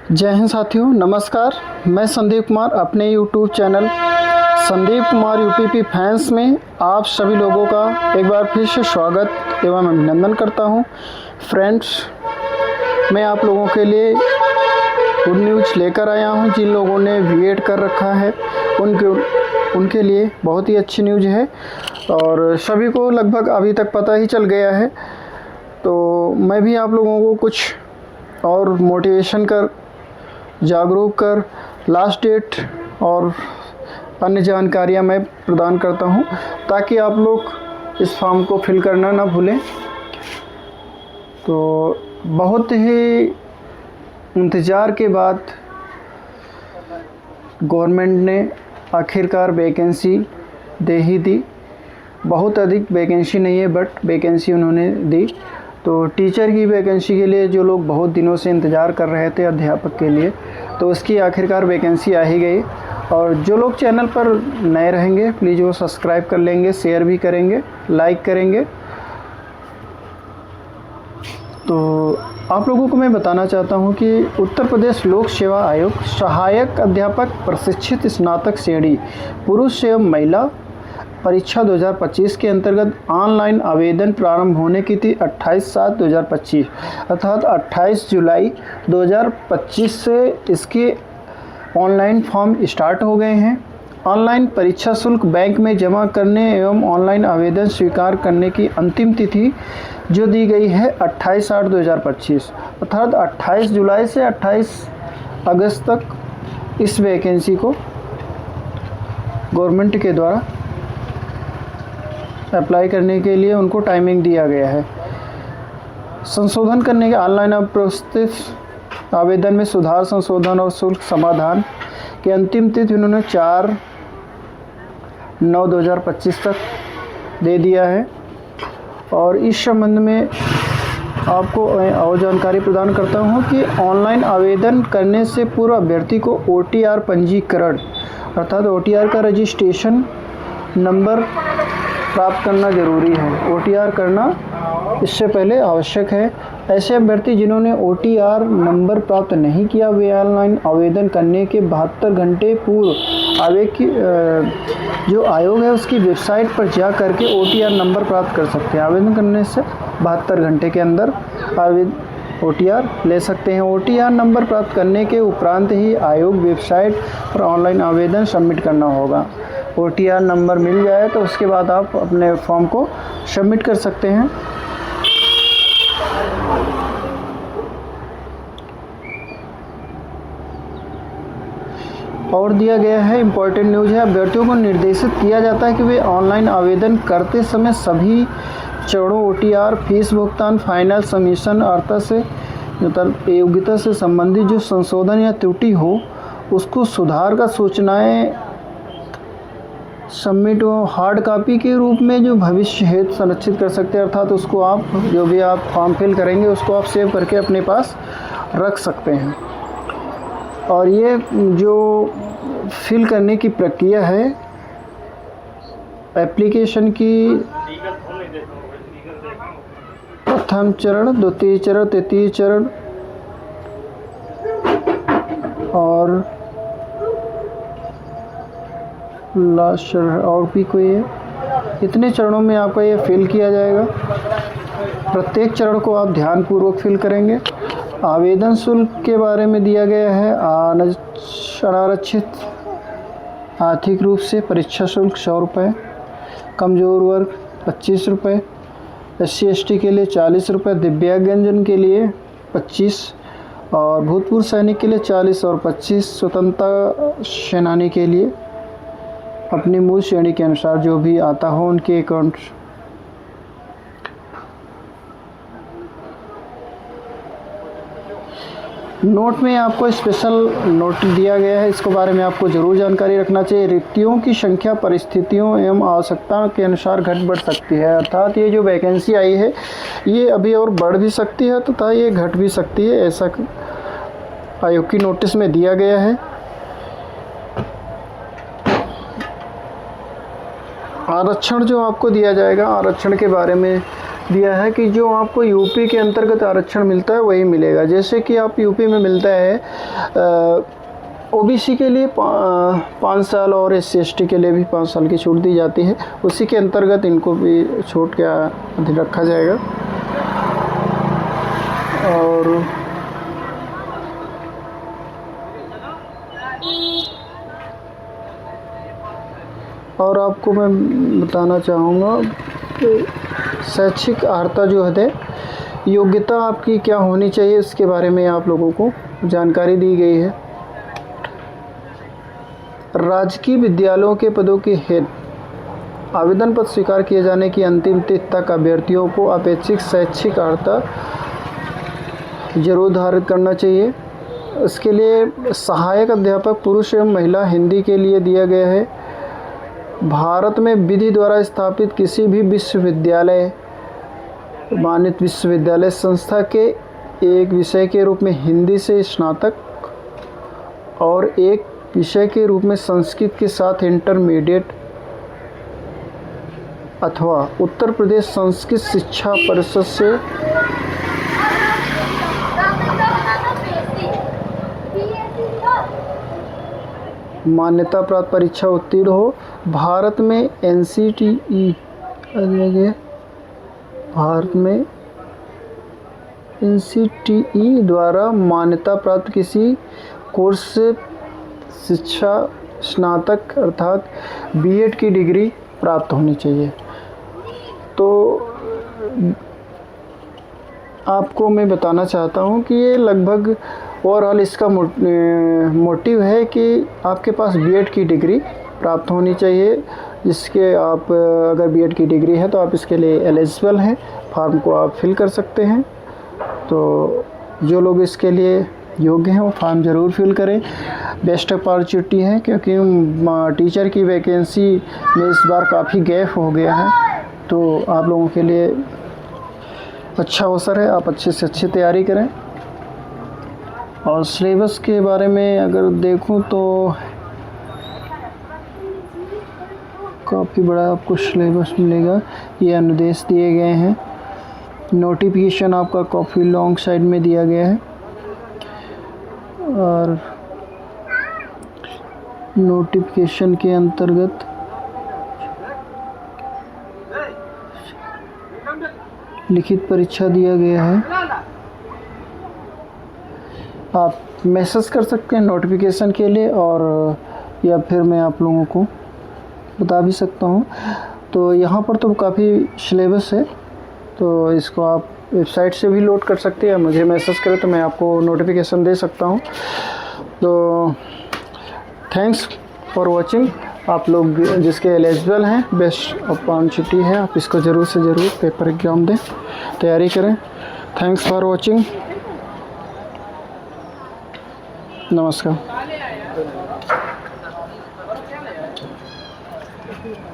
जय हिंद साथियों, नमस्कार। मैं संदीप कुमार अपने YouTube channel Sandeep Kumar UPP fans में आप सभी लोगों का एक बार फिर से स्वागत एवं अभिनंदन करता हूं। फ्रेंड्स, मैं आप लोगों के लिए गुड न्यूज़ लेकर आया हूं। जिन लोगों ने बीएड कर रखा है उनके लिए बहुत ही अच्छी न्यूज़ है और सभी को लगभग अभी तक पता ही चल गया है। तो मैं भी आप लोगों को कुछ और मोटिवेशन कर, जागरूक कर, लास्ट डेट और अन्य जानकारियां मैं प्रदान करता हूं ताकि आप लोग इस फॉर्म को फिल करना ना भूलें। तो बहुत ही इंतज़ार के बाद गवर्नमेंट ने आखिरकार वैकेंसी दे ही दी। बहुत अधिक वैकेंसी नहीं है बट वैकेंसी उन्होंने दी। तो टीचर की वैकेंसी के लिए जो लोग बहुत दिनों से इंतज़ार कर रहे थे अध्यापक के लिए, तो उसकी आखिरकार वैकेंसी आ ही गई। और जो लोग चैनल पर नए रहेंगे प्लीज़ वो सब्सक्राइब कर लेंगे, शेयर भी करेंगे, लाइक करेंगे। तो आप लोगों को मैं बताना चाहता हूं कि उत्तर प्रदेश लोक सेवा आयोग सहायक अध्यापक प्रशिक्षित स्नातक श्रेणी पुरुष एवं महिला परीक्षा 2025 के अंतर्गत ऑनलाइन आवेदन प्रारंभ होने की थी 28/7/2025 अर्थात 28 जुलाई 2025 से इसके ऑनलाइन फॉर्म स्टार्ट हो गए हैं। ऑनलाइन परीक्षा शुल्क बैंक में जमा करने एवं ऑनलाइन आवेदन स्वीकार करने की अंतिम तिथि जो दी गई है 28/8/2025 अर्थात 28 जुलाई से 28 अगस्त तक इस वैकेंसी को गवर्नमेंट के द्वारा अप्लाई करने के लिए उनको टाइमिंग दिया गया है। संशोधन करने के ऑनलाइन प्रस्तुत आवेदन में सुधार, संशोधन और शुल्क समाधान की अंतिम तिथि उन्होंने 4/9/2025 तक दे दिया है। और इस संबंध में आपको और जानकारी प्रदान करता हूं कि ऑनलाइन आवेदन करने से पूर्व अभ्यर्थी को OTR पंजीकरण अर्थात OTR का रजिस्ट्रेशन नंबर प्राप्त करना जरूरी है। OTR करना इससे पहले आवश्यक है। ऐसे अभ्यर्थी जिन्होंने OTR नंबर प्राप्त नहीं किया वे ऑनलाइन आवेदन करने के 72 घंटे पूर्व जो आयोग है उसकी वेबसाइट पर जा करके OTR नंबर प्राप्त कर सकते हैं। आवेदन करने से 72 घंटे के अंदर OTR ले सकते हैं। OTR नंबर प्राप्त करने के उपरांत ही आयोग वेबसाइट पर ऑनलाइन आवेदन सबमिट करना होगा। OTR नंबर मिल जाए तो उसके बाद आप अपने फॉर्म को सबमिट कर सकते हैं। और दिया गया है इम्पोर्टेंट न्यूज़ है, अभ्यर्थियों को निर्देशित किया जाता है कि वे ऑनलाइन आवेदन करते समय सभी चरणों OTR फीस भुगतान, फाइनल सबमिशन, अर्थ से योग्यता से संबंधित जो संशोधन या त्रुटि हो उसको सुधार का सूचनाएं सबमिट हार्ड कॉपी के रूप में जो भविष्य हेतु संरक्षित कर सकते हैं। अर्थात उसको आप जो भी आप फॉर्म फिल करेंगे उसको आप सेव करके अपने पास रख सकते हैं। और ये जो फिल करने की प्रक्रिया है एप्लीकेशन की प्रथम चरण, द्वितीय चरण, तृतीय चरण और लास्ट चरण और भी कोई है, इतने चरणों में आपका ये फिल किया जाएगा। प्रत्येक चरण को आप ध्यानपूर्वक फिल करेंगे। आवेदन शुल्क के बारे में दिया गया है अनारक्षित आर्थिक रूप से परीक्षा शुल्क 100 रुपये, कमज़ोर वर्ग 25 रुपये, SC ST के लिए 40 रुपये, दिव्यांगजन के लिए 25 और भूतपूर्व सैनिक के लिए 40 और 25 स्वतंत्रता सेनानी के लिए अपनी मूल श्रेणी के अनुसार जो भी आता हो उनके अकाउंट। नोट में आपको स्पेशल नोट दिया गया है, इसके बारे में आपको ज़रूर जानकारी रखना चाहिए। रिक्तियों की संख्या परिस्थितियों एवं आवश्यकता के अनुसार घट बढ़ सकती है। अर्थात ये जो वैकेंसी आई है ये अभी और बढ़ भी सकती है तथा ये घट भी सकती है, ऐसा आयोग की नोटिस में दिया गया है। आरक्षण जो आपको दिया जाएगा, आरक्षण के बारे में दिया है कि जो आपको यूपी के अंतर्गत आरक्षण मिलता है वही मिलेगा। जैसे कि आप यूपी में मिलता है ओबीसी के लिए 5 साल और SC/ST के लिए भी 5 साल की छूट दी जाती है, उसी के अंतर्गत इनको भी छूट का अधीन रखा जाएगा। और आपको मैं बताना चाहूँगा कि शैक्षिक अर्हता जो है, योग्यता आपकी क्या होनी चाहिए, इसके बारे में आप लोगों को जानकारी दी गई है। राजकीय विद्यालयों के पदों के हेतु आवेदन पत्र स्वीकार किए जाने की अंतिम तिथि तक अभ्यर्थियों को अपेक्षित शैक्षिक अर्हता जरूर धारित करना चाहिए। इसके लिए सहायक अध्यापक पुरुष एवं महिला हिंदी के लिए दिया गया है। भारत में विधि द्वारा स्थापित किसी भी विश्वविद्यालय, मान्यता विश्वविद्यालय संस्था के एक विषय के रूप में हिंदी से स्नातक और एक विषय के रूप में संस्कृत के साथ इंटरमीडिएट अथवा उत्तर प्रदेश संस्कृत शिक्षा परिषद से मान्यता प्राप्त परीक्षा उत्तीर्ण हो। भारत में NCTE द्वारा मान्यता प्राप्त किसी कोर्स से शिक्षा स्नातक अर्थात B.Ed की डिग्री प्राप्त होनी चाहिए। तो आपको मैं बताना चाहता हूँ कि ये लगभग ओवरऑल इसका मोटिव है कि आपके पास B.Ed की डिग्री प्राप्त होनी चाहिए, जिसके आप अगर B.Ed की डिग्री है तो आप इसके लिए एलिजिबल हैं। फॉर्म को आप फिल कर सकते हैं। तो जो लोग इसके लिए योग्य हैं वो फॉर्म ज़रूर फिल करें। बेस्ट अपॉर्चुनिटी है, क्योंकि टीचर की वैकेंसी में इस बार काफ़ी गैप हो गया है, तो आप लोगों के लिए अच्छा अवसर है। आप अच्छे से अच्छी तैयारी करें। और सिलेबस के बारे में अगर देखूं तो काफ़ी बड़ा आपको सिलेबस मिलेगा। ये अनुदेश दिए गए हैं। नोटिफिकेशन आपका काफ़ी लॉन्ग साइड में दिया गया है और नोटिफिकेशन के अंतर्गत लिखित परीक्षा दिया गया है। आप मैसेज कर सकते हैं नोटिफिकेशन के लिए, और या फिर मैं आप लोगों को बता भी सकता हूँ। तो यहाँ पर तो काफ़ी सिलेबस है, तो इसको आप वेबसाइट से भी लोड कर सकते हैं। मुझे मैसेज करें तो मैं आपको नोटिफिकेशन दे सकता हूँ। तो थैंक्स फॉर वॉचिंग। आप लोग जिसके एलिजिबल हैं, बेस्ट अपॉर्चुनिटी है, आप इसको ज़रूर से ज़रूर पेपर एग्ज़ाम दें, तैयारी करें। Thanks for watching. नमस्कार।